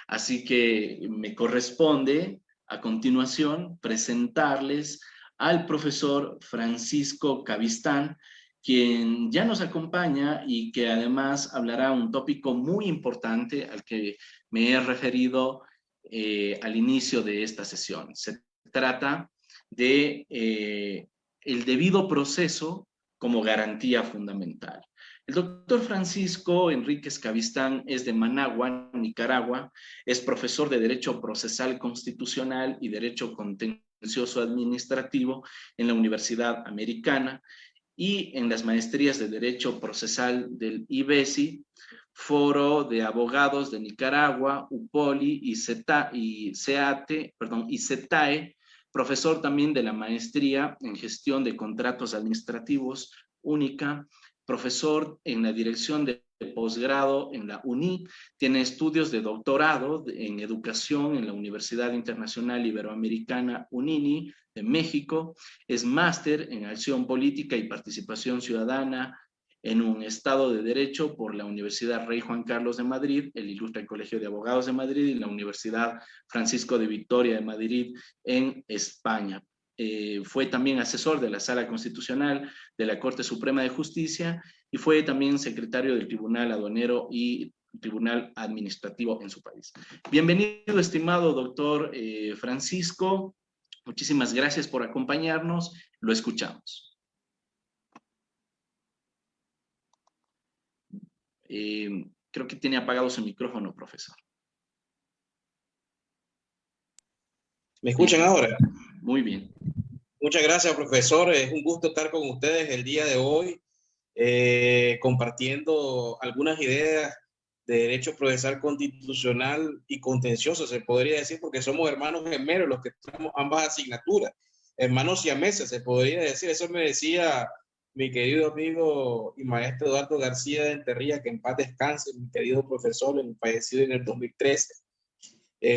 Así que me corresponde a continuación presentarles al profesor Francisco Cavistán, quien ya nos acompaña y que además hablará un tópico muy importante al que me he referido al inicio de esta sesión. Se trata de el debido proceso como garantía fundamental. El doctor Francisco Enríquez Cavistán es de Managua, Nicaragua, es profesor de Derecho Procesal Constitucional y Derecho Contencioso Administrativo en la Universidad Americana y en las maestrías de Derecho Procesal del IBESI, Foro de Abogados de Nicaragua, UPOLI y CETAE, profesor también de la maestría en Gestión de Contratos Administrativos, única, profesor en la dirección de posgrado en la UNI, tiene estudios de doctorado en educación en la Universidad Internacional Iberoamericana UNINI de México, es máster en acción política y participación ciudadana en un Estado de Derecho por la Universidad Rey Juan Carlos de Madrid, el Ilustre Colegio de Abogados de Madrid y la Universidad Francisco de Vitoria de Madrid en España. Fue también asesor de la Sala Constitucional de la Corte Suprema de Justicia y fue también secretario del Tribunal Aduanero y Tribunal Administrativo en su país. Bienvenido, estimado doctor Francisco. Muchísimas gracias por acompañarnos. Lo escuchamos. Creo que tiene apagado su micrófono, profesor. ¿Me escuchan ahora? Muy bien. Muchas gracias, profesor. Es un gusto estar con ustedes el día de hoy, compartiendo algunas ideas de derecho procesal constitucional y contencioso, se podría decir, porque somos hermanos gemelos los que tenemos ambas asignaturas, hermanos siameses, se podría decir. Eso me decía mi querido amigo y maestro Eduardo García de Enterría, que en paz descanse, mi querido profesor, fallecido en el 2013.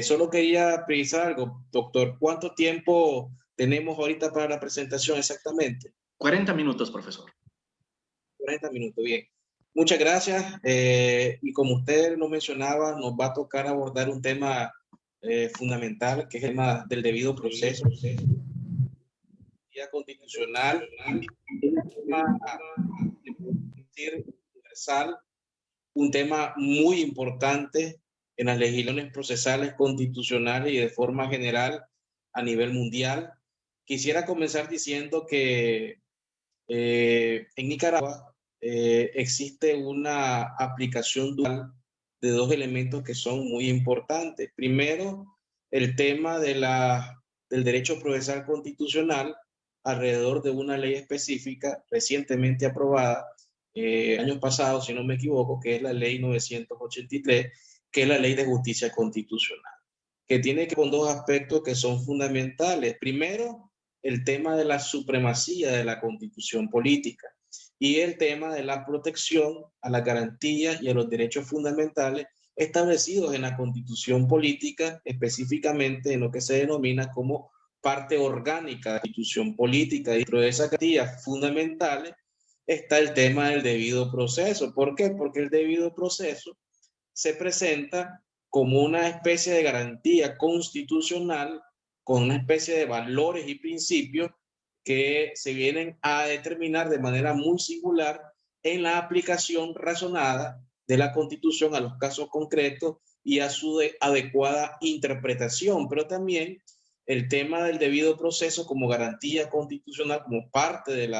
Solo quería precisar algo, doctor. ¿Cuánto tiempo tenemos ahorita para la presentación exactamente? 40 minutos, profesor. 40 minutos, bien. Muchas gracias. Y como usted lo mencionaba, nos va a tocar abordar un tema fundamental, que es el tema del debido proceso. Constitucional, universal, un tema muy importante en las legislaciones procesales constitucionales y de forma general a nivel mundial. Quisiera comenzar diciendo que en Nicaragua existe una aplicación dual de dos elementos que son muy importantes. Primero, el tema del derecho procesal constitucional alrededor de una ley específica recientemente aprobada, año pasado, si no me equivoco, que es la ley 983, que es la ley de justicia constitucional, que tiene que ver con dos aspectos que son fundamentales. Primero, el tema de la supremacía de la constitución política y el tema de la protección a las garantías y a los derechos fundamentales establecidos en la constitución política, específicamente en lo que se denomina como parte orgánica de la constitución política. Dentro de esas garantías fundamentales está el tema del debido proceso. ¿Por qué? Porque el debido proceso se presenta como una especie de garantía constitucional con una especie de valores y principios que se vienen a determinar de manera muy singular en la aplicación razonada de la Constitución a los casos concretos y a su adecuada interpretación, pero también el tema del debido proceso como garantía constitucional, como parte del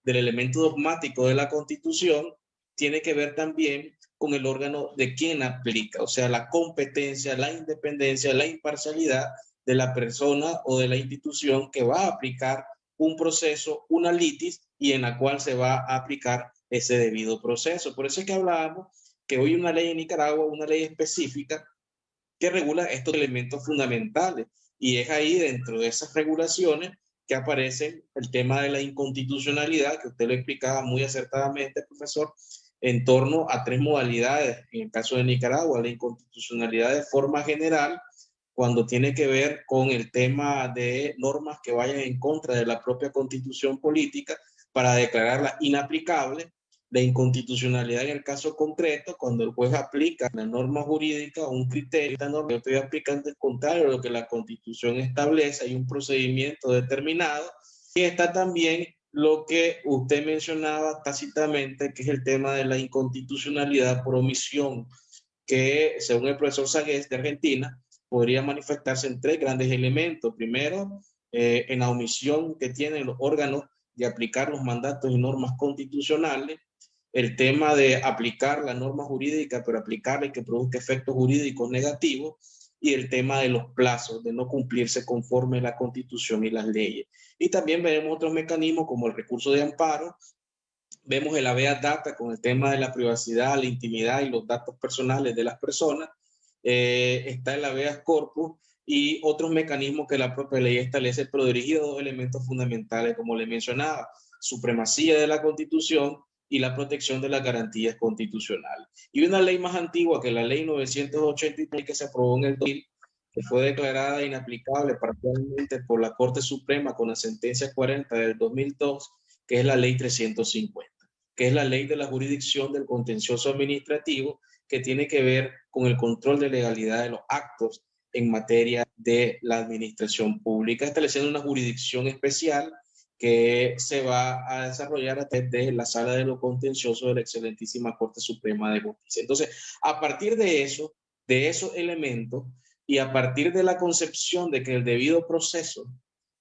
elemento dogmático de la Constitución, tiene que ver también con el órgano de quien aplica, o sea, la competencia, la independencia, la imparcialidad de la persona o de la institución que va a aplicar un proceso, una litis, y en la cual se va a aplicar ese debido proceso. Por eso es que hablábamos que hoy una ley en Nicaragua, una ley específica que regula estos elementos fundamentales, y es ahí dentro de esas regulaciones que aparece el tema de la inconstitucionalidad, que usted lo explicaba muy acertadamente, profesor, en torno a tres modalidades. En el caso de Nicaragua, la inconstitucionalidad de forma general, cuando tiene que ver con el tema de normas que vayan en contra de la propia constitución política para declararla inaplicable. la inconstitucionalidad en el caso concreto, cuando el juez aplica la norma jurídica o un criterio, esta norma yo estoy aplicando el contrario a lo que la Constitución establece, hay un procedimiento determinado, y está también lo que usted mencionaba tácitamente, que es el tema de la inconstitucionalidad por omisión, que según el profesor Sagués de Argentina, podría manifestarse en tres grandes elementos. Primero, en la omisión que tienen los órganos de aplicar los mandatos y normas constitucionales, el tema de aplicar la norma jurídica, pero aplicarla y que produzca efectos jurídicos negativos, y el tema de los plazos, de no cumplirse conforme la Constitución y las leyes. Y también veremos otros mecanismos como el recurso de amparo, vemos el habeas data con el tema de la privacidad, la intimidad y los datos personales de las personas, está el habeas corpus y otros mecanismos que la propia ley establece, pero dirigido a dos elementos fundamentales, como le mencionaba, supremacía de la Constitución y la protección de las garantías constitucionales. Y una ley más antigua que la ley 983 que se aprobó en el 2000, que fue declarada inaplicable parcialmente por la Corte Suprema con la sentencia 40 del 2002, que es la ley 350, que es la ley de la jurisdicción del contencioso administrativo, que tiene que ver con el control de legalidad de los actos en materia de la administración pública, estableciendo una jurisdicción especial que se va a desarrollar a través de la Sala de lo Contencioso de la excelentísima Corte Suprema de Justicia. Entonces, a partir de eso, de esos elementos, y a partir de la concepción de que el debido proceso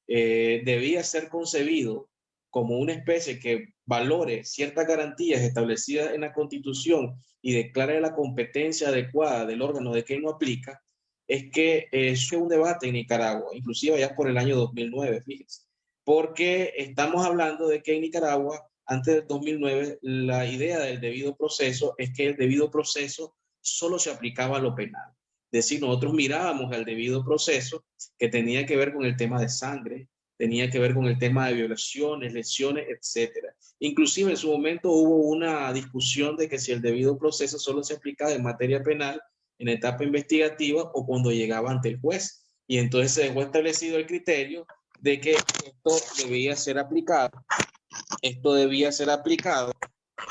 debía ser concebido como una especie que valore ciertas garantías establecidas en la Constitución y declare la competencia adecuada del órgano de quien lo aplica, es que es un debate en Nicaragua, inclusive ya por el año 2009, fíjense, porque estamos hablando de que en Nicaragua, antes del 2009, la idea del debido proceso es que el debido proceso solo se aplicaba a lo penal. Es decir, nosotros mirábamos al debido proceso que tenía que ver con el tema de sangre, tenía que ver con el tema de violaciones, lesiones, etcétera. Inclusive en su momento hubo una discusión de que si el debido proceso solo se aplicaba en materia penal, en etapa investigativa o cuando llegaba ante el juez. Y entonces se dejó establecido el criterio de que esto debía ser aplicado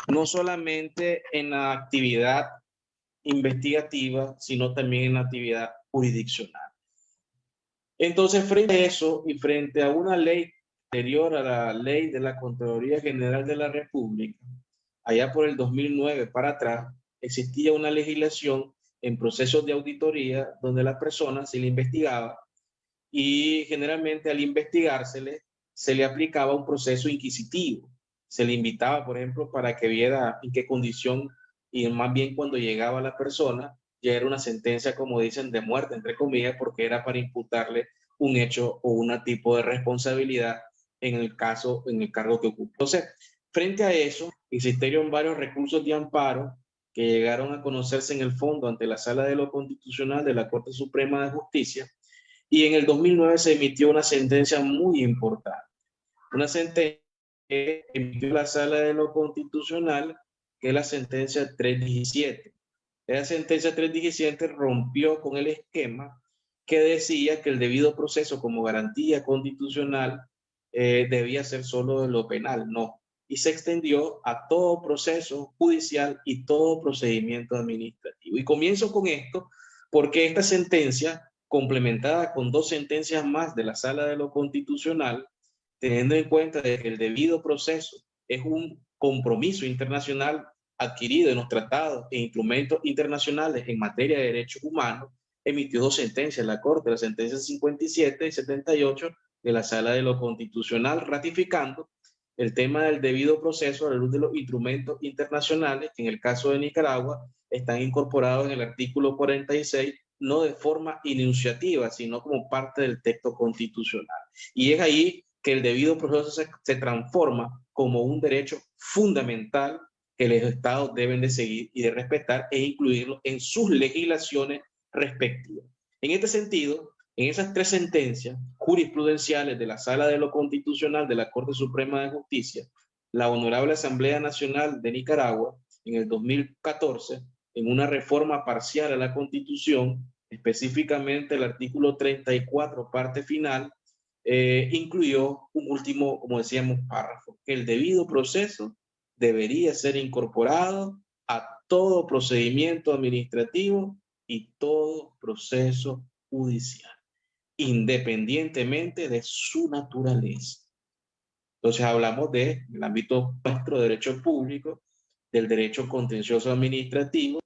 no solamente en la actividad investigativa, sino también en la actividad jurisdiccional. Entonces, frente a eso y frente a una ley anterior a la ley de la Contraloría General de la República, allá por el 2009 para atrás, existía una legislación en procesos de auditoría donde la persona se le investigaba y generalmente al investigársele se le aplicaba un proceso inquisitivo. Se le invitaba, por ejemplo, para que viera en qué condición y más bien cuando llegaba la persona, ya era una sentencia, como dicen, de muerte, entre comillas, porque era para imputarle un hecho o un tipo de responsabilidad en el caso, en el cargo que ocupa. Entonces, frente a eso, existieron varios recursos de amparo que llegaron a conocerse en el fondo ante la Sala de lo Constitucional de la Corte Suprema de Justicia, y en el 2009 se emitió una sentencia muy importante. Una sentencia que emitió la Sala de lo Constitucional, que es la sentencia 317. Esa sentencia 317 rompió con el esquema que decía que el debido proceso como garantía constitucional debía ser solo de lo penal. No. Y se extendió a todo proceso judicial y todo procedimiento administrativo. Y comienzo con esto porque esta sentencia, complementada con dos sentencias más de la Sala de lo Constitucional, teniendo en cuenta de que el debido proceso es un compromiso internacional adquirido en los tratados e instrumentos internacionales en materia de derechos humanos, emitió dos sentencias la Corte, la sentencia 57 y 78 de la Sala de lo Constitucional, ratificando el tema del debido proceso a la luz de los instrumentos internacionales que en el caso de Nicaragua están incorporados en el artículo 46, no de forma iniciativa, sino como parte del texto constitucional. Y es ahí que el debido proceso se transforma como un derecho fundamental que los estados deben de seguir y de respetar e incluirlo en sus legislaciones respectivas. En este sentido, en esas tres sentencias jurisprudenciales de la Sala de lo Constitucional de la Corte Suprema de Justicia, la Honorable Asamblea Nacional de Nicaragua, en el 2014, en una reforma parcial a la Constitución, específicamente el artículo 34, parte final, incluyó un último, como decíamos, párrafo, que el debido proceso debería ser incorporado a todo procedimiento administrativo y todo proceso judicial, independientemente de su naturaleza. Entonces hablamos del ámbito nuestro de derecho público, del derecho contencioso administrativo,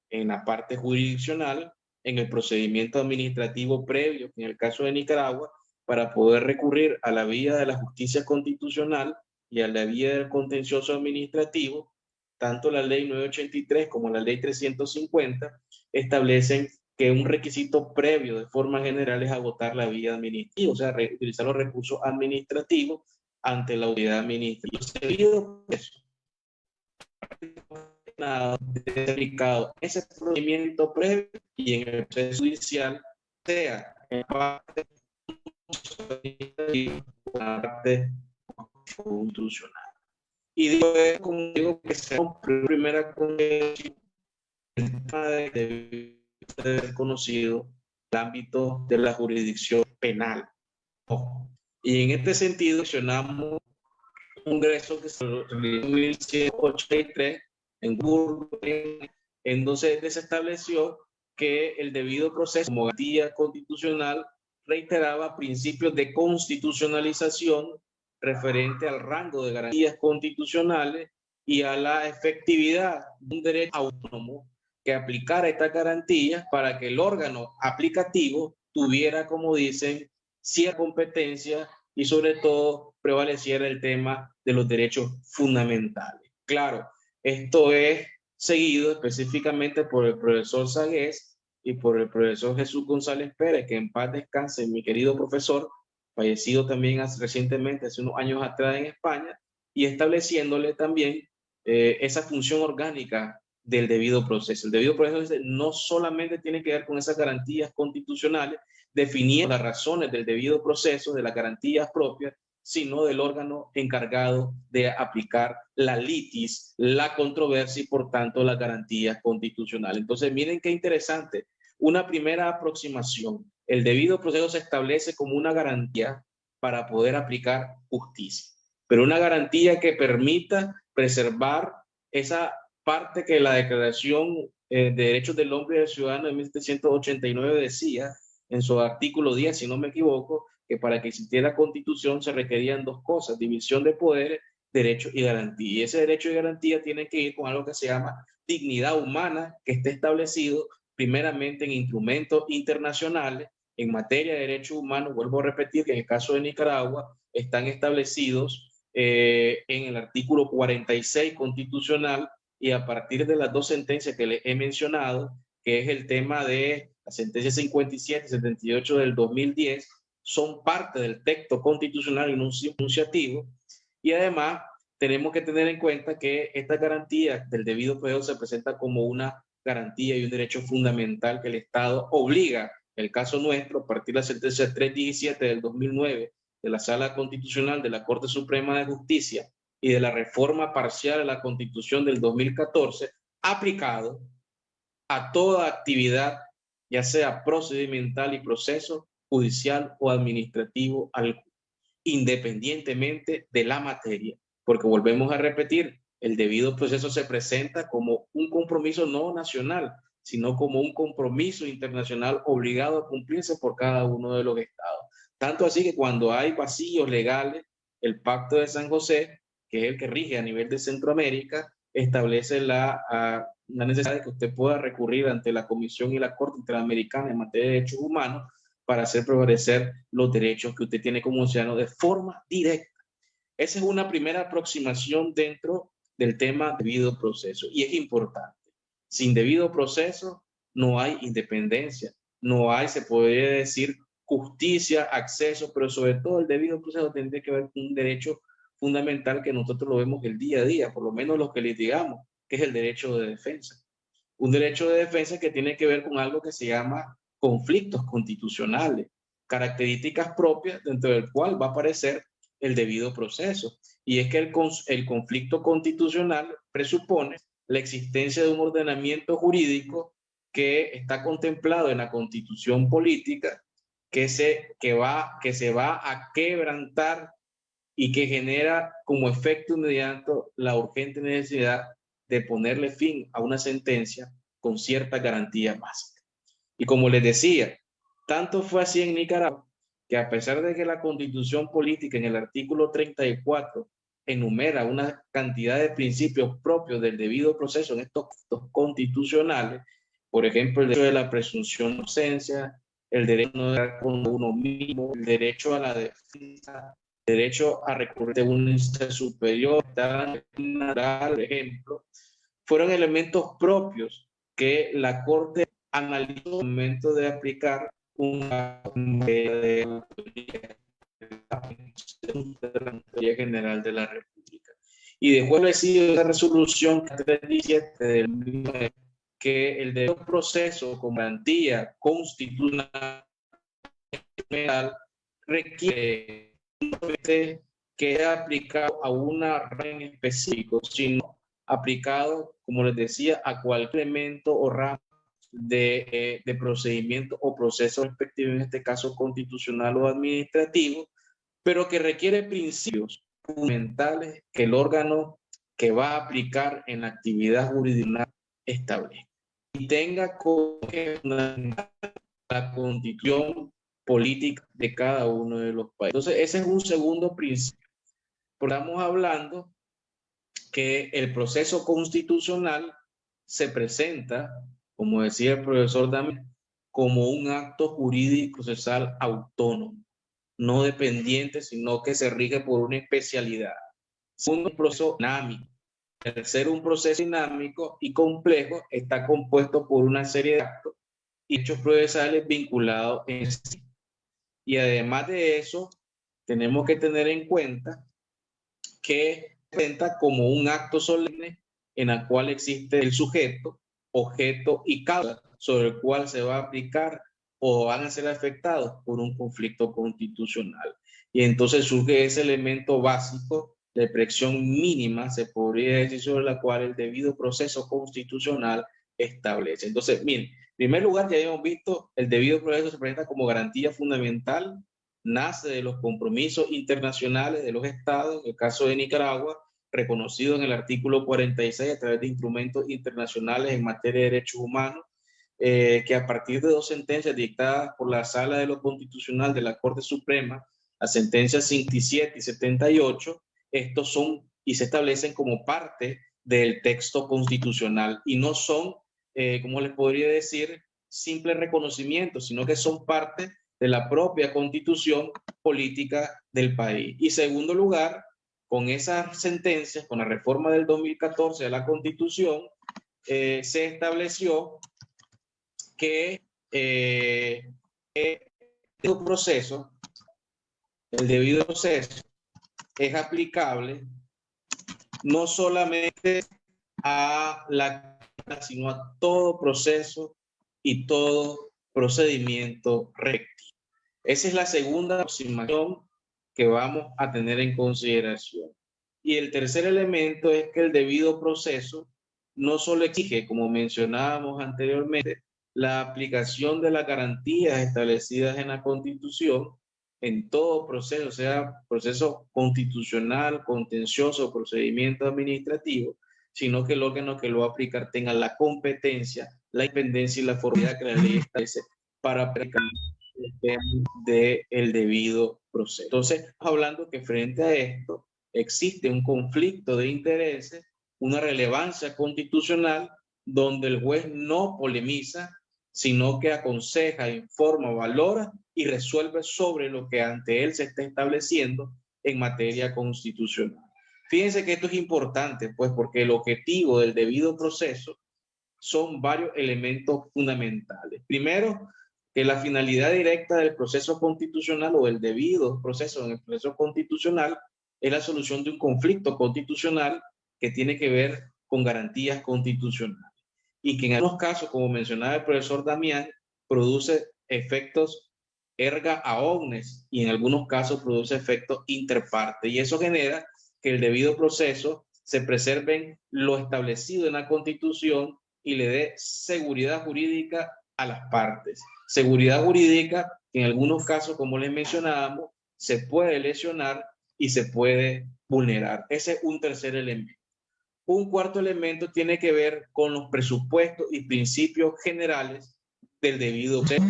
en la parte jurisdiccional, en el procedimiento administrativo previo, en el caso de Nicaragua, para poder recurrir a la vía de la justicia constitucional y a la vía del contencioso administrativo. Tanto la ley 983 como la ley 350 establecen que un requisito previo de forma general es agotar la vía administrativa, o sea, utilizar los recursos administrativos ante la autoridad administrativa. Debido a eso, aplicado ese procedimiento previo y en el proceso judicial, sea en parte constitucional. Y digo, como digo, que sea primera condición de ser conocido el ámbito de la jurisdicción penal. Y en este sentido, mencionamos un congreso que se realizó en 1783 en Burgos, en donde se estableció que el debido proceso como garantía constitucional reiteraba principios de constitucionalización referente al rango de garantías constitucionales y a la efectividad de un derecho autónomo que aplicara estas garantías para que el órgano aplicativo tuviera, como dicen, cierta competencia y sobre todo prevaleciera el tema de los derechos fundamentales. Claro, esto es seguido específicamente por el profesor Sagués y por el profesor Jesús González Pérez, que en paz descanse, mi querido profesor, fallecido también recientemente, hace unos años atrás en España, y estableciéndole también esa función orgánica del debido proceso. El debido proceso no solamente tiene que ver con esas garantías constitucionales, definiendo las razones del debido proceso, de las garantías propias, sino del órgano encargado de aplicar la litis, la controversia y por tanto las garantías constitucionales. Entonces miren qué interesante, una primera aproximación. El debido proceso se establece como una garantía para poder aplicar justicia, pero una garantía que permita preservar esa parte que la Declaración de Derechos del Hombre y del Ciudadano de 1789 decía en su artículo 10, si no me equivoco, que para que existiera constitución se requerían dos cosas: división de poderes, derecho y garantía. Y ese derecho y garantía tiene que ir con algo que se llama dignidad humana, que esté establecido primeramente en instrumentos internacionales en materia de derechos humanos. Vuelvo a repetir que en el caso de Nicaragua están establecidos en el artículo 46 constitucional, y a partir de las dos sentencias que les he mencionado, que es el tema de la sentencia 57 y 78 del 2010, son parte del texto constitucional enunciativo. Y además tenemos que tener en cuenta que esta garantía del debido proceso se presenta como una garantía y un derecho fundamental que el Estado obliga. En el caso nuestro, a partir de la sentencia 317 del 2009 de la Sala Constitucional de la Corte Suprema de Justicia y de la reforma parcial a la Constitución del 2014, aplicado a toda actividad, ya sea procedimental y proceso judicial o administrativo, independientemente de la materia, porque volvemos a repetir, el debido proceso se presenta como un compromiso no nacional, sino como un compromiso internacional obligado a cumplirse por cada uno de los estados. Tanto así que cuando hay vacíos legales, el Pacto de San José, que es el que rige a nivel de Centroamérica, establece la necesidad de que usted pueda recurrir ante la Comisión y la Corte Interamericana en materia de derechos humanos para hacer prevalecer los derechos que usted tiene como ciudadano de forma directa. Esa es una primera aproximación dentro del tema debido proceso, y es importante. Sin debido proceso no hay independencia, no hay, se podría decir, justicia, acceso, pero sobre todo el debido proceso tendría que ver con un derecho fundamental que nosotros lo vemos el día a día, por lo menos los que litigamos, que es el derecho de defensa. Un derecho de defensa que tiene que ver con algo que se llama conflictos constitucionales, características propias dentro del cual va a aparecer el debido proceso. Y es que el conflicto constitucional presupone la existencia de un ordenamiento jurídico que está contemplado en la Constitución política, que se va a quebrantar y que genera como efecto inmediato la urgente necesidad de ponerle fin a una sentencia con cierta garantía básica. Y como les decía, tanto fue así en Nicaragua que a pesar de que la Constitución política en el artículo 34 enumera una cantidad de principios propios del debido proceso en estos actos constitucionales, por ejemplo, el derecho de la presunción de inocencia, el derecho a no dar con uno mismo, el derecho a la defensa, el derecho a recurrir a una instancia superior, por ejemplo, fueron elementos propios que la Corte analizó en el momento de aplicar una de la General de la República. Y dejó establecido esa resolución 317 del mismo que el debido proceso como garantía constitucional requiere que sea aplicado a una red en específico, sino aplicado, como les decía, a cualquier elemento o rama de procedimiento o proceso respectivo, en este caso constitucional o administrativo, pero que requiere principios fundamentales que el órgano que va a aplicar en la actividad jurisdiccional establezca y tenga como la constitución política de cada uno de los países. Entonces, ese es un segundo principio. Estamos hablando que el proceso constitucional se presenta, como decía el profesor Damián, como un acto jurídico procesal autónomo, no dependiente, sino que se rige por una especialidad. Segundo, un proceso dinámico. Al ser un proceso dinámico y complejo, está compuesto por una serie de actos y hechos procesales vinculados en sí. Y además de eso, tenemos que tener en cuenta que presenta como un acto solemne en el cual existe el sujeto, objeto y causa sobre el cual se va a aplicar o van a ser afectados por un conflicto constitucional. Y entonces surge ese elemento básico de presión mínima, se podría decir, sobre la cual el debido proceso constitucional establece. Entonces, miren, en primer lugar, ya hemos visto, el debido proceso se presenta como garantía fundamental, nace de los compromisos internacionales de los estados, en el caso de Nicaragua, reconocido en el artículo 46 a través de instrumentos internacionales en materia de derechos humanos, que a partir de dos sentencias dictadas por la Sala de lo Constitucional de la Corte Suprema, las sentencias 57 y 78, estos son y se establecen como parte del texto constitucional y no son, como les podría decir, simples reconocimientos, sino que son parte de la propia constitución política del país. Y segundo lugar, con esas sentencias, con la reforma del 2014 de la constitución, se estableció que el debido proceso es aplicable no solamente a la, sino a todo proceso y todo procedimiento recto. Esa es la segunda aproximación que vamos a tener en consideración. Y el tercer elemento es que el debido proceso no solo exige, como mencionábamos anteriormente, la aplicación de las garantías establecidas en la Constitución en todo proceso, sea proceso constitucional, contencioso, procedimiento administrativo, sino que el órgano que lo va a aplicar tenga la competencia, la independencia y la formalidad que la ley establece para aplicar del debido proceso. Entonces, estamos hablando que frente a esto existe un conflicto de intereses, una relevancia constitucional donde el juez no polemiza, sino que aconseja, informa, valora y resuelve sobre lo que ante él se está estableciendo en materia constitucional. Fíjense que esto es importante, pues, porque el objetivo del debido proceso son varios elementos fundamentales. Primero, que la finalidad directa del proceso constitucional o del debido proceso en el proceso constitucional es la solución de un conflicto constitucional que tiene que ver con garantías constitucionales y que en algunos casos, como mencionaba el profesor Damián, produce efectos erga omnes y en algunos casos produce efectos interparte, y eso genera que el debido proceso se preserve lo establecido en la Constitución y le dé seguridad jurídica a las partes. Seguridad jurídica que en algunos casos, como les mencionábamos, se puede lesionar y se puede vulnerar. Ese es un tercer elemento. Un cuarto elemento tiene que ver con los presupuestos y principios generales del debido proceso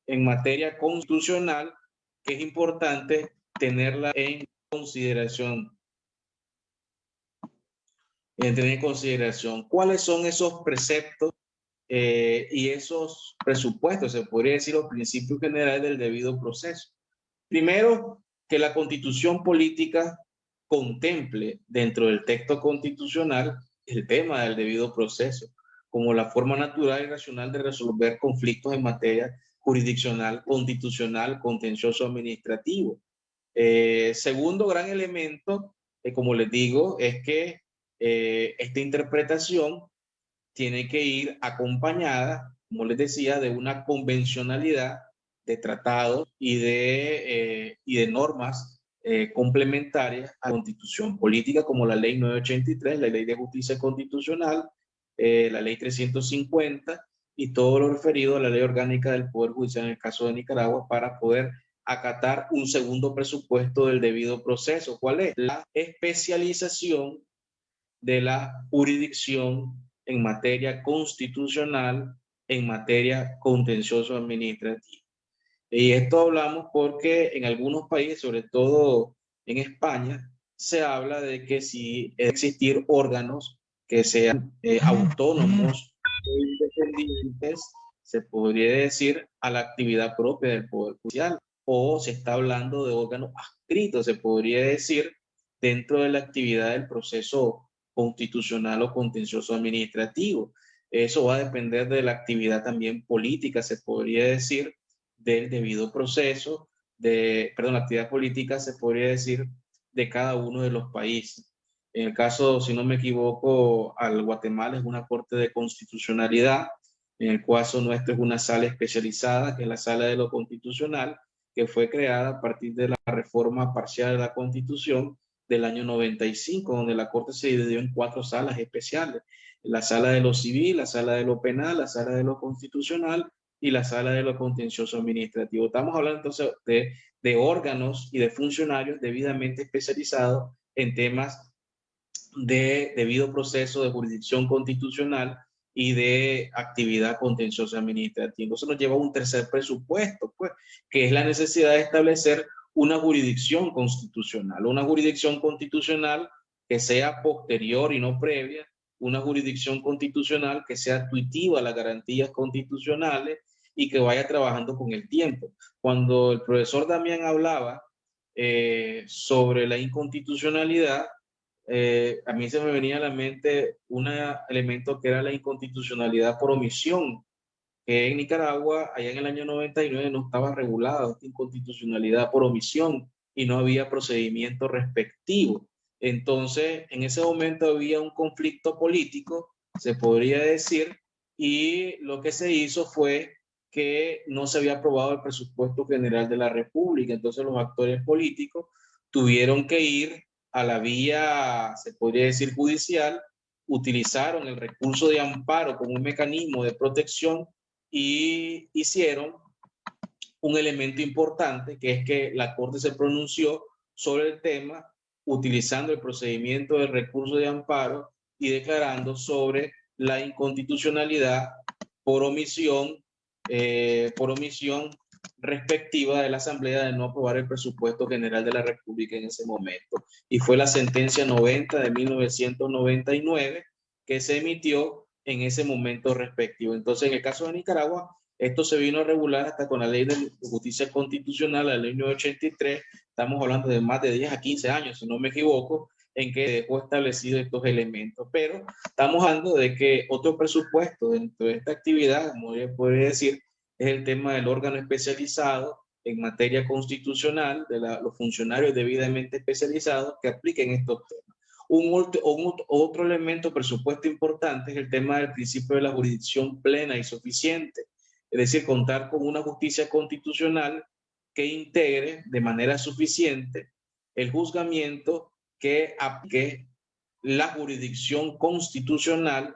en materia constitucional, que es importante tenerla en consideración. Tener en consideración cuáles son esos preceptos y esos presupuestos, se podría decir los principios generales del debido proceso. Primero, que la Constitución política contemple dentro del texto constitucional el tema del debido proceso como la forma natural y racional de resolver conflictos en materia jurisdiccional, constitucional, contencioso administrativo. Segundo gran elemento, como les digo, es que esta interpretación tiene que ir acompañada, como les decía, de una convencionalidad de tratados y de normas complementarias a la Constitución política, como la Ley 983, la Ley de Justicia Constitucional, la Ley 350 y todo lo referido a la Ley Orgánica del Poder Judicial en el caso de Nicaragua, para poder acatar un segundo presupuesto del debido proceso. ¿Cuál es? La especialización de la jurisdicción en materia constitucional, en materia contencioso administrativa. Y esto hablamos porque en algunos países, sobre todo en España, se habla de que si existir órganos que sean autónomos o independientes, se podría decir a la actividad propia del Poder Judicial, o se está hablando de órganos adscritos, se podría decir, dentro de la actividad del proceso constitucional o contencioso administrativo. Eso va a depender de la actividad también política, se podría decir, del debido proceso, la actividad política se podría decir de cada uno de los países. En el caso, si no me equivoco, al Guatemala es una corte de constitucionalidad, en el caso nuestro es una sala especializada, que es la Sala de lo Constitucional, que fue creada a partir de la reforma parcial de la Constitución del año 95, donde la Corte se dividió en 4 salas especiales: la Sala de lo Civil, la Sala de lo Penal, la Sala de lo Constitucional y la Sala de lo Contencioso Administrativo. Estamos hablando entonces de órganos y de funcionarios debidamente especializados en temas de debido proceso, de jurisdicción constitucional y de actividad contenciosa administrativa. Eso nos lleva a un tercer presupuesto, pues, que es la necesidad de establecer una jurisdicción constitucional que sea posterior y no previa, una jurisdicción constitucional que sea intuitiva a las garantías constitucionales y que vaya trabajando con el tiempo. Cuando el profesor Damián hablaba sobre la inconstitucionalidad, a mí se me venía a la mente un elemento que era la inconstitucionalidad por omisión, que en Nicaragua, allá en el año 99, no estaba regulada esta inconstitucionalidad por omisión y no había procedimiento respectivo. Entonces, en ese momento había un conflicto político, se podría decir, y lo que se hizo fue que no se había aprobado el presupuesto general de la República. Entonces los actores políticos tuvieron que ir a la vía, se podría decir, judicial, utilizaron el recurso de amparo como un mecanismo de protección y hicieron un elemento importante, que es que la Corte se pronunció sobre el tema utilizando el procedimiento del recurso de amparo y declarando sobre la inconstitucionalidad por omisión respectiva de la Asamblea de no aprobar el presupuesto general de la República en ese momento. Y fue la sentencia 90 de 1999 que se emitió en ese momento respectivo. Entonces, en el caso de Nicaragua, esto se vino a regular hasta con la Ley de Justicia Constitucional, la Ley 983. Estamos hablando de más de 10 a 15 años, si no me equivoco, en que dejó establecido estos elementos. Pero estamos hablando de que otro presupuesto dentro de esta actividad, como ya podría decir, es el tema del órgano especializado en materia constitucional, de los funcionarios debidamente especializados que apliquen estos temas. Otro elemento presupuesto importante es el tema del principio de la jurisdicción plena y suficiente, es decir, contar con una justicia constitucional que integre de manera suficiente el juzgamiento que aplique la jurisdicción constitucional,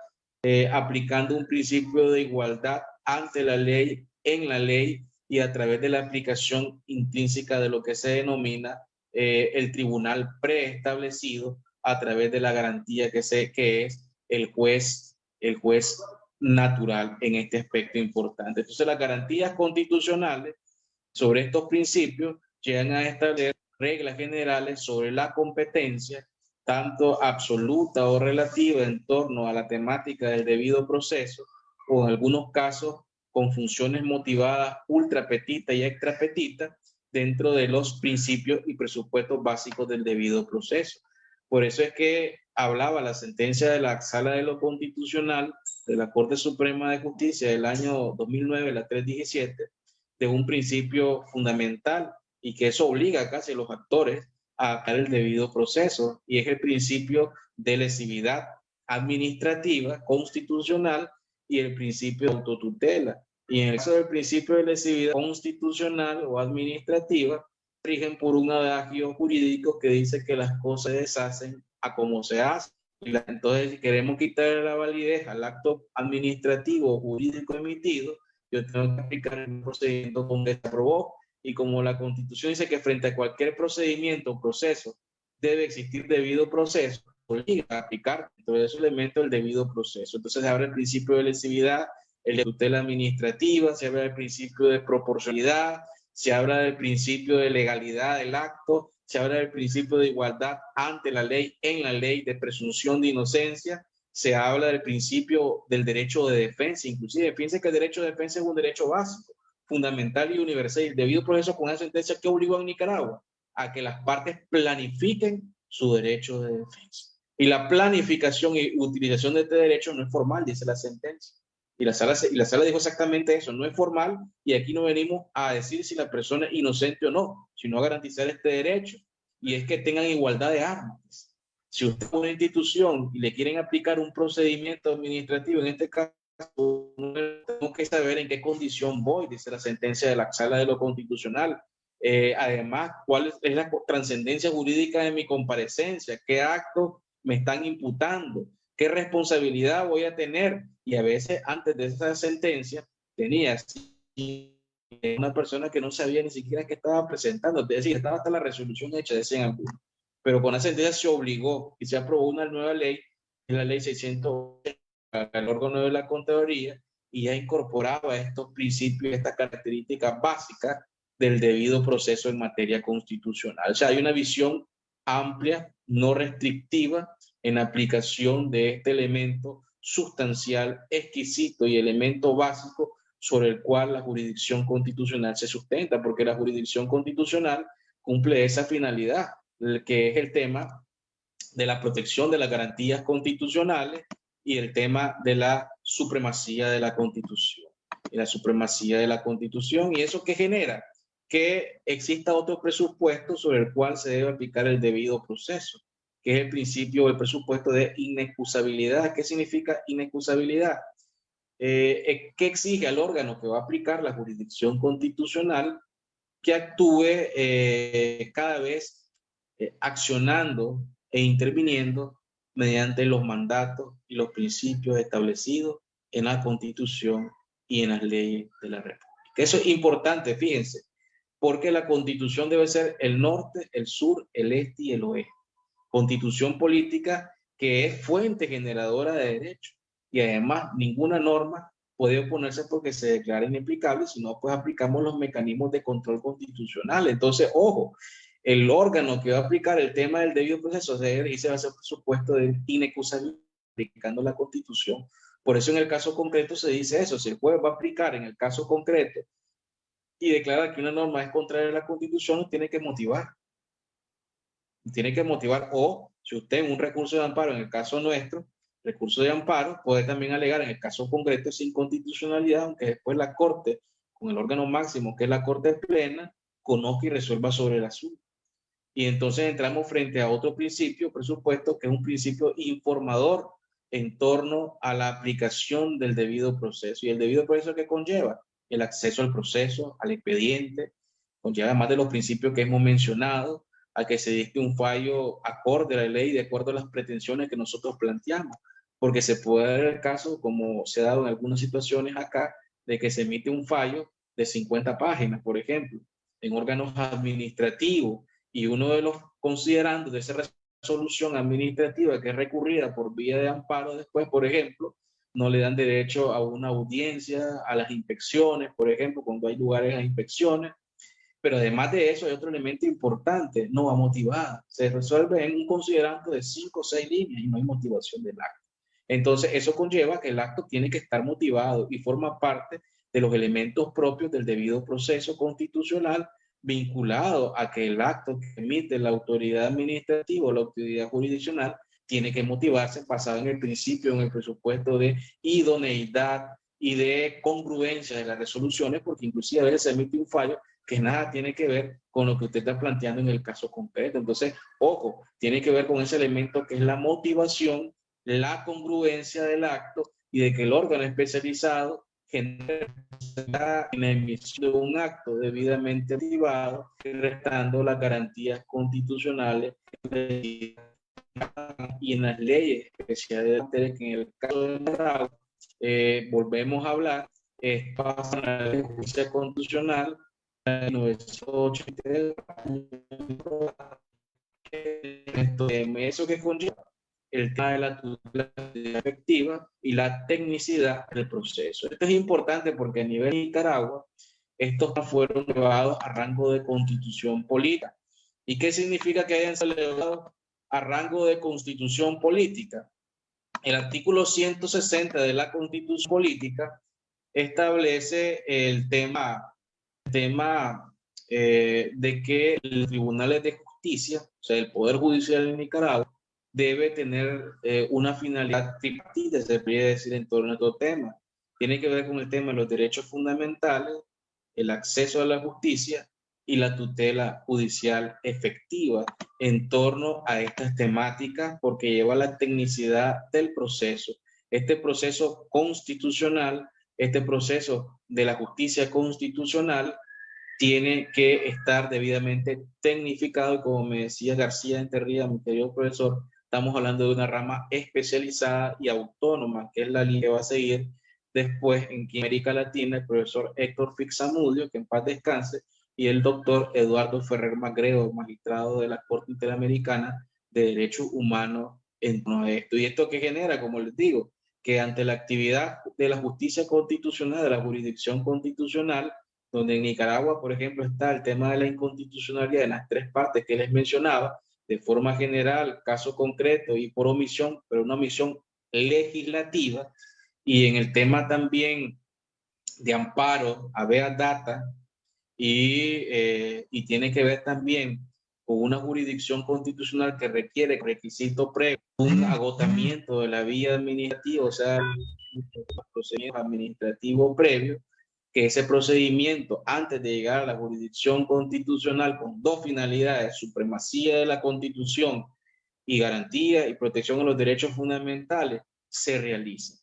aplicando un principio de igualdad ante la ley, en la ley y a través de la aplicación intrínseca de lo que se denomina el tribunal preestablecido a través de la garantía que es el juez natural en este aspecto importante. Entonces, las garantías constitucionales sobre estos principios llegan a establecer reglas generales sobre la competencia, tanto absoluta o relativa en torno a la temática del debido proceso, o en algunos casos con funciones motivadas ultra petita y extra petita dentro de los principios y presupuestos básicos del debido proceso. Por eso es que hablaba la sentencia de la Sala de lo Constitucional de la Corte Suprema de Justicia del año 2009, la 317, de un principio fundamental y que eso obliga casi a los actores a dar el debido proceso, y es el principio de lesividad administrativa constitucional y el principio de autotutela. Y en el caso del principio de lesividad constitucional o administrativa, rigen por un adagio jurídico que dice que las cosas se deshacen a como se hace. Entonces, si queremos quitarle la validez al acto administrativo o jurídico emitido, yo tengo que aplicar el procedimiento donde se aprobó. Y como la Constitución dice que frente a cualquier procedimiento o proceso debe existir debido proceso, obliga a aplicar todos esos elementos del debido proceso. Entonces se abre el principio de lesividad, el de tutela administrativa, se habla del principio de proporcionalidad, se habla del principio de legalidad del acto, se habla del principio de igualdad ante la ley, en la ley, de presunción de inocencia, se habla del principio del derecho de defensa. Inclusive fíjense que el derecho de defensa es un derecho básico, fundamental y universal. El debido proceso, con una sentencia que obligó a Nicaragua a que las partes planifiquen su derecho de defensa. Y la planificación y utilización de este derecho no es formal, dice la sentencia. Y la sala dijo exactamente eso, no es formal, y aquí no venimos a decir si la persona es inocente o no, sino a garantizar este derecho, y es que tengan igualdad de armas. Si usted es una institución y le quieren aplicar un procedimiento administrativo, en este caso, tengo que saber en qué condición voy, dice la sentencia de la Sala de lo Constitucional. Además, cuál es la trascendencia jurídica de mi comparecencia, qué acto me están imputando, qué responsabilidad voy a tener. Y a veces antes de esa sentencia tenía una persona que no sabía ni siquiera que estaba presentando, es decir, estaba hasta la resolución hecha, decían algunos. Pero con la sentencia se obligó y se aprobó una nueva ley, la ley 600, al órgano de la Contraloría, y ya incorporaba estos principios, estas características básicas del debido proceso en materia constitucional. O sea, hay una visión amplia, no restrictiva, en aplicación de este elemento sustancial, exquisito y elemento básico sobre el cual la jurisdicción constitucional se sustenta, porque la jurisdicción constitucional cumple esa finalidad, que es el tema de la protección de las garantías constitucionales y el tema de la supremacía de la Constitución. Y la supremacía de la Constitución, ¿y eso qué genera? Que exista otro presupuesto sobre el cual se debe aplicar el debido proceso, que es el principio del presupuesto de inexcusabilidad. ¿Qué significa inexcusabilidad? ¿Qué exige al órgano que va a aplicar la jurisdicción constitucional? Que actúe cada vez accionando e interviniendo mediante los mandatos y los principios establecidos en la Constitución y en las leyes de la República. Eso es importante, fíjense, porque la Constitución debe ser el norte, el sur, el este y el oeste. Constitución política que es fuente generadora de derechos, y además ninguna norma puede oponerse porque se declara inaplicable, sino pues aplicamos los mecanismos de control constitucional. Entonces, ojo, el órgano que va a aplicar el tema del debido proceso se va a hacer presupuesto de inexcusabilidad aplicando la Constitución. Por eso en el caso concreto se dice eso, si el juez va a aplicar en el caso concreto y declara que una norma es contraria a la Constitución, tiene que motivar. Tiene que motivar, o si usted en un recurso de amparo, en el caso nuestro, recurso de amparo, puede también alegar en el caso concreto sin constitucionalidad, aunque después la Corte, con el órgano máximo que es la Corte Plena, conozca y resuelva sobre el asunto. Y entonces entramos frente a otro principio, presupuesto, que es un principio informador en torno a la aplicación del debido proceso. Y el debido proceso que conlleva el acceso al proceso, al expediente, conlleva además de los principios que hemos mencionado, a que se dicte un fallo acorde a la ley, de acuerdo a las pretensiones que nosotros planteamos. Porque se puede dar el caso, como se ha dado en algunas situaciones acá, de que se emite un fallo de 50 páginas, por ejemplo, en órganos administrativos, y uno de los considerandos de esa resolución administrativa que es recurrida por vía de amparo después, por ejemplo, no le dan derecho a una audiencia, a las inspecciones, por ejemplo, cuando hay lugares a inspecciones. Pero además de eso, hay otro elemento importante: no va motivada. Se resuelve en un considerando de 5 o 6 líneas y no hay motivación del acto. Entonces, eso conlleva que el acto tiene que estar motivado y forma parte de los elementos propios del debido proceso constitucional, vinculado a que el acto que emite la autoridad administrativa o la autoridad jurisdiccional tiene que motivarse basado en el principio, en el presupuesto de idoneidad y de congruencia de las resoluciones, porque inclusive a veces se emite un fallo que nada tiene que ver con lo que usted está planteando en el caso concreto. Entonces, ojo, tiene que ver con ese elemento que es la motivación, la congruencia del acto y de que el órgano especializado genere la emisión de un acto debidamente activado, restando las garantías constitucionales y en las leyes especiales que en el caso de Nicaragua, volvemos a hablar, pasa la ley de justicia constitucional 1983, eso que conlleva el tema de la tutela efectiva y la tecnicidad del proceso. Esto es importante porque a nivel de Nicaragua, estos fueron elevados a rango de constitución política. ¿Y qué significa que hayan sido elevados a rango de constitución política? El artículo 160 de la Constitución Política establece el tema de que los tribunales de justicia, o sea, el Poder Judicial en Nicaragua, debe tener una finalidad tripartita, se podría decir, en torno a estos temas. Tiene que ver con el tema de los derechos fundamentales, el acceso a la justicia y la tutela judicial efectiva en torno a estas temáticas, porque lleva la tecnicidad del proceso. Este proceso constitucional, este proceso de la justicia constitucional, tiene que estar debidamente tecnificado, y como me decía García Enterría, mi querido profesor, estamos hablando de una rama especializada y autónoma, que es la línea que va a seguir después en América Latina el profesor Héctor Fixamudio, que en paz descanse, y el doctor Eduardo Ferrer Magredo, magistrado de la Corte Interamericana de Derechos Humanos en torno a esto. ¿Y esto qué genera? Como les digo, que ante la actividad de la justicia constitucional, de la jurisdicción constitucional, donde en Nicaragua, por ejemplo, está el tema de la inconstitucionalidad en las 3 partes que les mencionaba, de forma general, caso concreto y por omisión, pero una omisión legislativa, y en el tema también de amparo, habeas data, y tiene que ver también con una jurisdicción constitucional que requiere requisito previo, un agotamiento de la vía administrativa, o sea, el procedimiento administrativo previo, que ese procedimiento, antes de llegar a la jurisdicción constitucional con 2 finalidades: supremacía de la Constitución y garantía y protección de los derechos fundamentales, se realiza.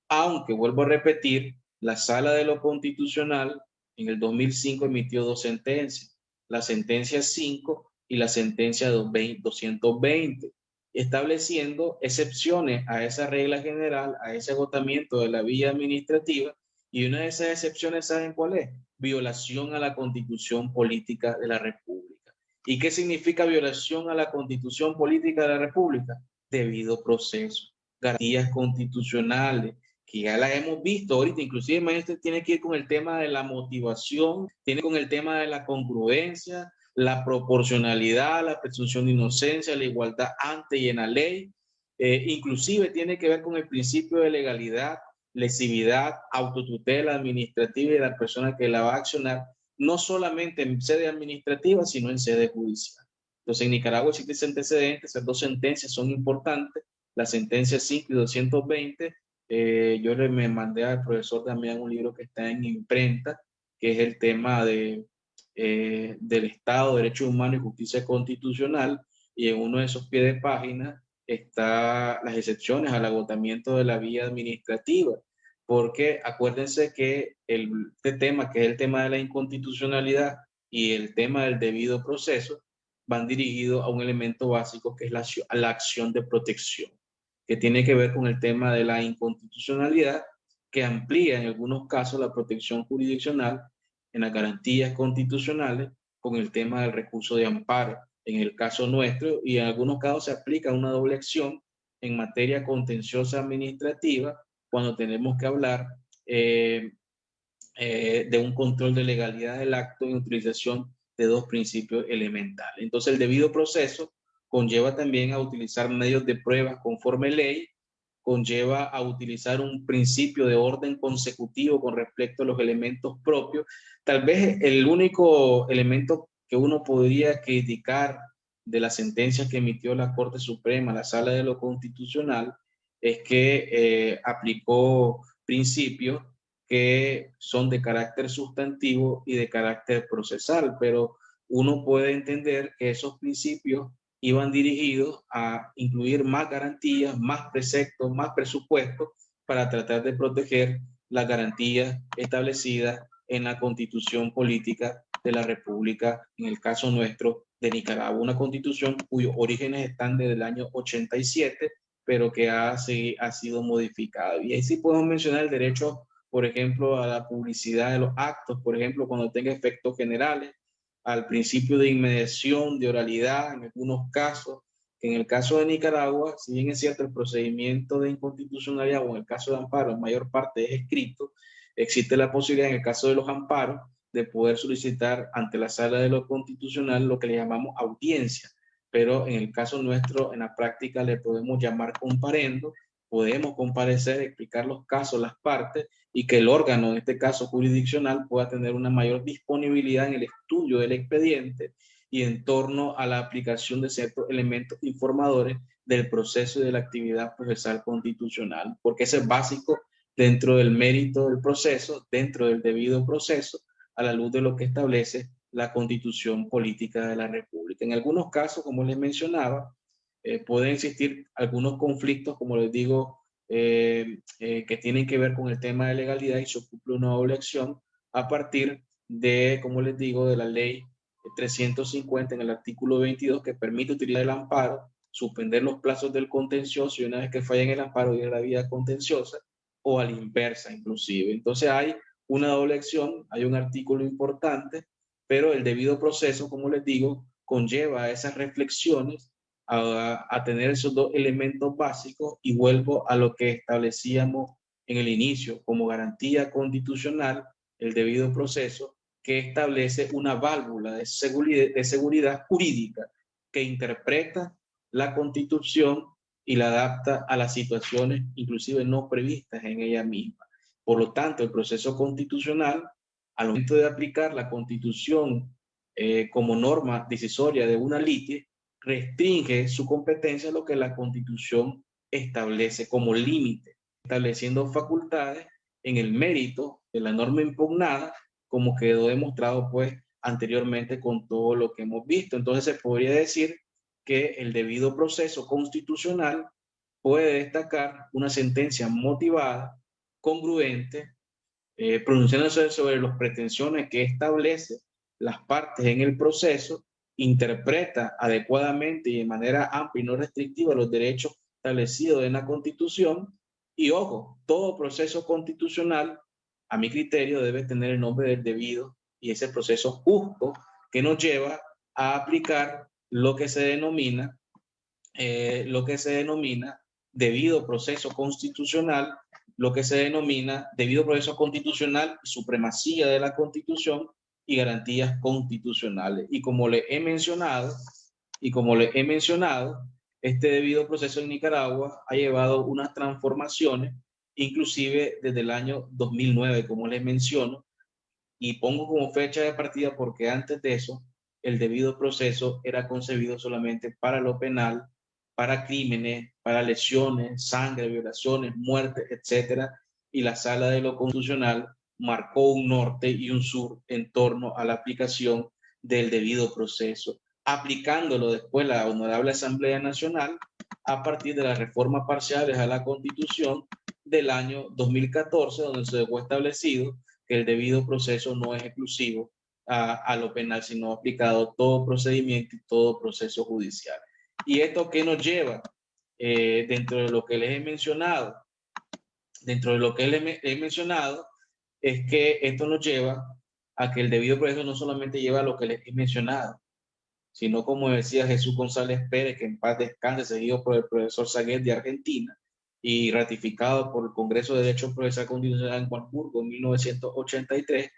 Aunque, vuelvo a repetir, la Sala de lo Constitucional en el 2005 emitió 2 sentencias, la sentencia 5 y la sentencia 220, estableciendo excepciones a esa regla general, a ese agotamiento de la vía administrativa. Y una de esas excepciones, ¿saben cuál es? Violación a la Constitución Política de la República. ¿Y qué significa violación a la Constitución Política de la República? Debido proceso, garantías constitucionales, que ya las hemos visto ahorita. Inclusive, maestro, tiene que ir con el tema de la motivación, tiene con el tema de la congruencia, la proporcionalidad, la presunción de inocencia, la igualdad ante y en la ley. Inclusive tiene que ver con el principio de legalidad, lesividad, autotutela administrativa y de la persona que la va a accionar, no solamente en sede administrativa, sino en sede judicial. Entonces, en Nicaragua existe ese antecedente. Esas 2 sentencias son importantes, la sentencia 5 y 220. Yo me mandé al profesor también un libro que está en imprenta, que es el tema del Estado, Derechos Humanos y Justicia Constitucional, y en uno de esos pies de página está las excepciones al agotamiento de la vía administrativa, porque acuérdense que este tema, que es el tema de la inconstitucionalidad y el tema del debido proceso, van dirigidos a un elemento básico que es la acción de protección, que tiene que ver con el tema de la inconstitucionalidad, que amplía en algunos casos la protección jurisdiccional en las garantías constitucionales con el tema del recurso de amparo, en el caso nuestro, y en algunos casos se aplica una doble acción en materia contenciosa administrativa cuando tenemos que hablar de un control de legalidad del acto en utilización de dos principios elementales. Entonces, el debido proceso conlleva también a utilizar medios de pruebas conforme ley, conlleva a utilizar un principio de orden consecutivo con respecto a los elementos propios. Tal vez el único elemento que uno podría criticar de la sentencia que emitió la Corte Suprema, la Sala de lo Constitucional, es que aplicó principios que son de carácter sustantivo y de carácter procesal, pero uno puede entender que esos principios iban dirigidos a incluir más garantías, más preceptos, más presupuestos para tratar de proteger las garantías establecidas en la Constitución Política de la República, en el caso nuestro de Nicaragua, una constitución cuyos orígenes están desde el año 87, pero que ha sido modificada. Y ahí sí podemos mencionar el derecho, por ejemplo, a la publicidad de los actos, por ejemplo, cuando tenga efectos generales, al principio de inmediación, de oralidad, en algunos casos. En el caso de Nicaragua, si bien es cierto el procedimiento de inconstitucionalidad o en el caso de amparo, en mayor parte es escrito, existe la posibilidad en el caso de los amparos de poder solicitar ante la Sala de lo Constitucional lo que le llamamos audiencia, pero en el caso nuestro, en la práctica le podemos llamar comparendo, podemos comparecer, explicar los casos, las partes, y que el órgano, en este caso jurisdiccional, pueda tener una mayor disponibilidad en el estudio del expediente y en torno a la aplicación de ciertos elementos informadores del proceso y de la actividad procesal constitucional, porque ese es básico dentro del mérito del proceso, dentro del debido proceso, a la luz de lo que establece la Constitución Política de la República. En algunos casos, como les mencionaba, pueden existir algunos conflictos, como les digo, que tienen que ver con el tema de legalidad y se cumple una doble acción a partir de, como les digo, de la ley 350 en el artículo 22 que permite utilizar el amparo, suspender los plazos del contencioso y una vez que fallen el amparo ir a la vía contenciosa o a la inversa inclusive. Entonces hay una doble acción, hay un artículo importante, pero el debido proceso, como les digo, conlleva esas reflexiones a tener esos dos elementos básicos y vuelvo a lo que establecíamos en el inicio como garantía constitucional, el debido proceso, que establece una válvula de seguridad jurídica que interpreta la Constitución y la adapta a las situaciones inclusive no previstas en ella misma. Por lo tanto, el proceso constitucional, al momento de aplicar la Constitución como norma decisoria de una lite, restringe su competencia a lo que la Constitución establece como límite, estableciendo facultades en el mérito de la norma impugnada, como quedó demostrado pues anteriormente con todo lo que hemos visto. Entonces se podría decir que el debido proceso constitucional puede destacar una sentencia motivada, congruente, pronunciándose sobre las pretensiones que establece las partes en el proceso, interpreta adecuadamente y de manera amplia y no restrictiva los derechos establecidos en la Constitución. Y ojo, todo proceso constitucional, a mi criterio, debe tener el nombre del debido y ese proceso justo que nos lleva a aplicar lo que se denomina debido proceso constitucional, lo que se denomina debido proceso constitucional, supremacía de la Constitución y garantías constitucionales. Y como le he mencionado, este debido proceso en Nicaragua ha llevado unas transformaciones, inclusive desde el año 2009, como les menciono, y pongo como fecha de partida porque antes de eso, el debido proceso era concebido solamente para lo penal, para crímenes, para lesiones, sangre, violaciones, muertes, etcétera, y la Sala de lo Constitucional marcó un norte y un sur en torno a la aplicación del debido proceso, aplicándolo después la Honorable Asamblea Nacional a partir de las reformas parciales a la Constitución del año 2014, donde se dejó establecido que el debido proceso no es exclusivo a lo penal, sino aplicado todo procedimiento y todo proceso judicial. ¿Y esto qué nos lleva? Dentro de lo que les he mencionado, es que esto nos lleva a que el debido proceso no solamente lleva a lo que les he mencionado, sino como decía Jesús González Pérez, que en paz descanse, seguido por el profesor Saguet de Argentina y ratificado por el Congreso de Derecho Procesal Constitucional en Juansburgo en 1983,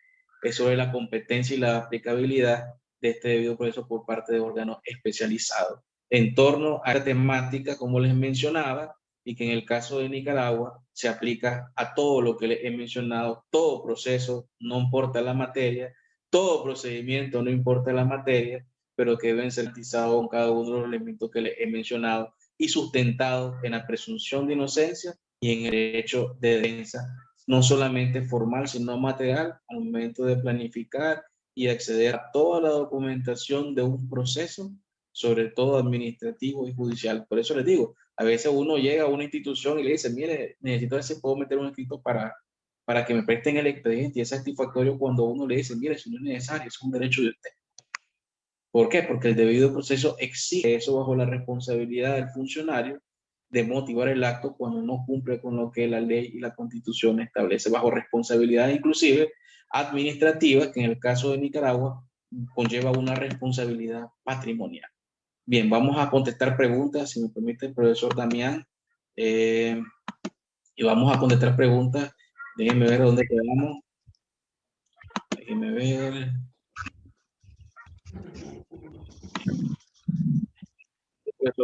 es sobre la competencia y la aplicabilidad de este debido proceso por parte de órganos especializados en torno a la temática, como les mencionaba, y que en el caso de Nicaragua se aplica a todo lo que les he mencionado, todo proceso, no importa la materia, todo procedimiento, no importa la materia, pero que deben ser garantizados con cada uno de los elementos que les he mencionado y sustentados en la presunción de inocencia y en el derecho de defensa, no solamente formal, sino material, al momento de planificar y acceder a toda la documentación de un proceso, sobre todo administrativo y judicial. Por eso les digo, a veces uno llega a una institución y le dice, mire, necesito ver si puedo meter un escrito para que me presten el expediente, y es satisfactorio cuando uno le dice, mire, eso no es necesario, es un derecho de usted. ¿Por qué? Porque el debido proceso exige eso bajo la responsabilidad del funcionario de motivar el acto cuando no cumple con lo que la ley y la Constitución establece, bajo responsabilidad inclusive administrativa, que en el caso de Nicaragua conlleva una responsabilidad patrimonial. Bien, vamos a contestar preguntas, si me permite el profesor Damián, y vamos a contestar preguntas. Déjenme ver dónde quedamos. Déjenme ver.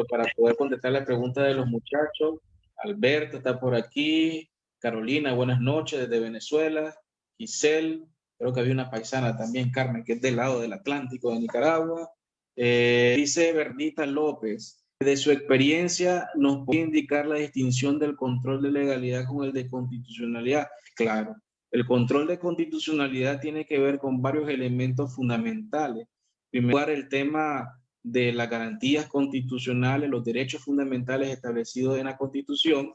Para poder contestar la pregunta de los muchachos. Alberto está por aquí. Carolina, buenas noches desde Venezuela. Giselle, creo que había una paisana también, Carmen, que es del lado del Atlántico de Nicaragua. Dice Bernita López, de su experiencia nos puede indicar la distinción del control de legalidad con el de constitucionalidad. Claro, el control de constitucionalidad tiene que ver con varios elementos fundamentales. En primer lugar, el tema de las garantías constitucionales, los derechos fundamentales establecidos en la Constitución.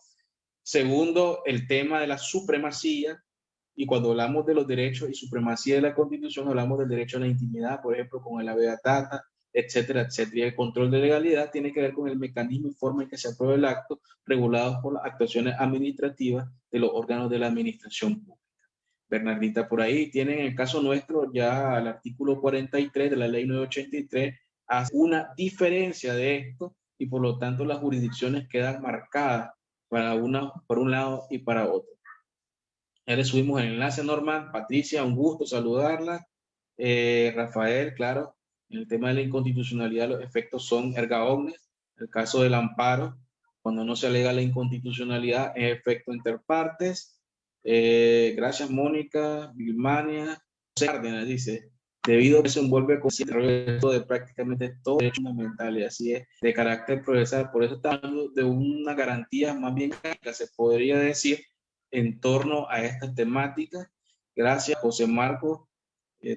Segundo, el tema de la supremacía, y cuando hablamos de los derechos y supremacía de la Constitución, hablamos del derecho a la intimidad, por ejemplo, con el habeas data, etcétera, etcétera. Y el control de legalidad tiene que ver con el mecanismo y forma en que se aprueba el acto, regulados por las actuaciones administrativas de los órganos de la administración pública. Bernardita por ahí tiene en el caso nuestro ya el artículo 43 de la ley 983 hace una diferencia de esto, y por lo tanto las jurisdicciones quedan marcadas por un lado y para otro. Ya le subimos el enlace, normal. Patricia, un gusto saludarla. Rafael, claro, en el tema de la inconstitucionalidad los efectos son erga omnes. El caso del amparo, cuando no se alega la inconstitucionalidad, es efecto interpartes. Gracias, Mónica. Vilmania Cárdenas dice, debido a que se envuelve con el resto de prácticamente todo derecho fundamental, y así es, de carácter procesal. Por eso estamos hablando de una garantía más bien que se podría decir en torno a estas temáticas. Gracias, José Marcos,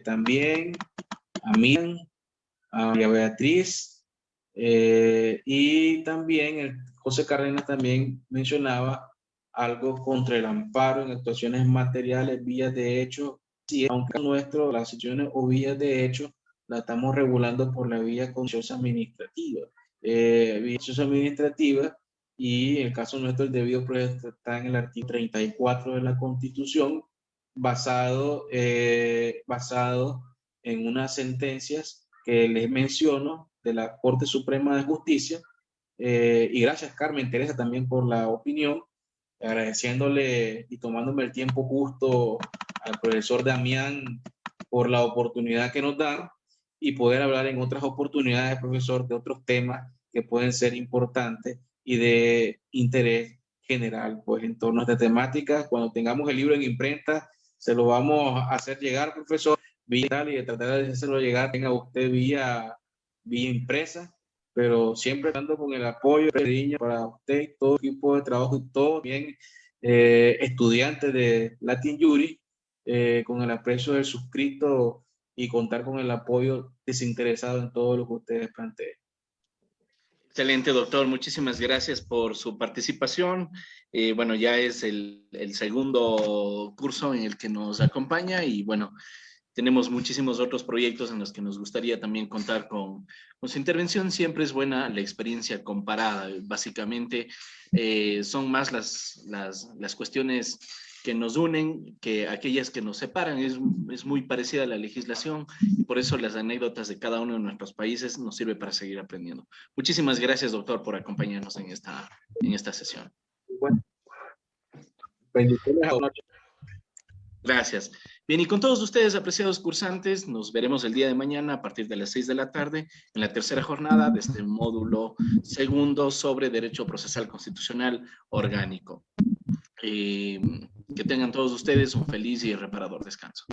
también a Miriam, a María Beatriz, y también José Cárdenas también mencionaba algo contra el amparo en actuaciones materiales, vías de hecho. Sí, aunque nuestro, las acciones o vías de hecho la estamos regulando por la vía contenciosa administrativa. Vía contenciosa administrativa, y en el caso nuestro el debido proceso está en el artículo 34 de la Constitución, basado en unas sentencias que les menciono de la Corte Suprema de Justicia. Y gracias, Carmen Teresa, también por la opinión, agradeciéndole y tomándome el tiempo justo al profesor Damián por la oportunidad que nos da y poder hablar en otras oportunidades, profesor, de otros temas que pueden ser importantes y de interés general, pues en torno a esta temática. Cuando tengamos el libro en imprenta, se lo vamos a hacer llegar, profesor, vía y de tratar de hacerlo llegar, tenga usted vía impresa, pero siempre dando con el apoyo para usted, todo equipo de trabajo y todo bien, estudiantes de Latin Jury, con el aprecio del suscrito y contar con el apoyo desinteresado en todo lo que ustedes planteen. Excelente, doctor. Muchísimas gracias por su participación. Bueno, ya es el segundo curso en el que nos acompaña, y bueno, tenemos muchísimos otros proyectos en los que nos gustaría también contar con su intervención. Siempre es buena la experiencia comparada. Básicamente son más las cuestiones que nos unen que aquellas que nos separan. Es muy parecida a la legislación y por eso las anécdotas de cada uno de nuestros países nos sirve para seguir aprendiendo. Muchísimas gracias, doctor, por acompañarnos en esta sesión. Bueno, bendiciones. Gracias. Bien, y con todos ustedes, apreciados cursantes, nos veremos el día de mañana a partir de las 6 de la tarde en la tercera jornada de este módulo segundo sobre Derecho Procesal Constitucional Orgánico. Que tengan todos ustedes un feliz y reparador descanso.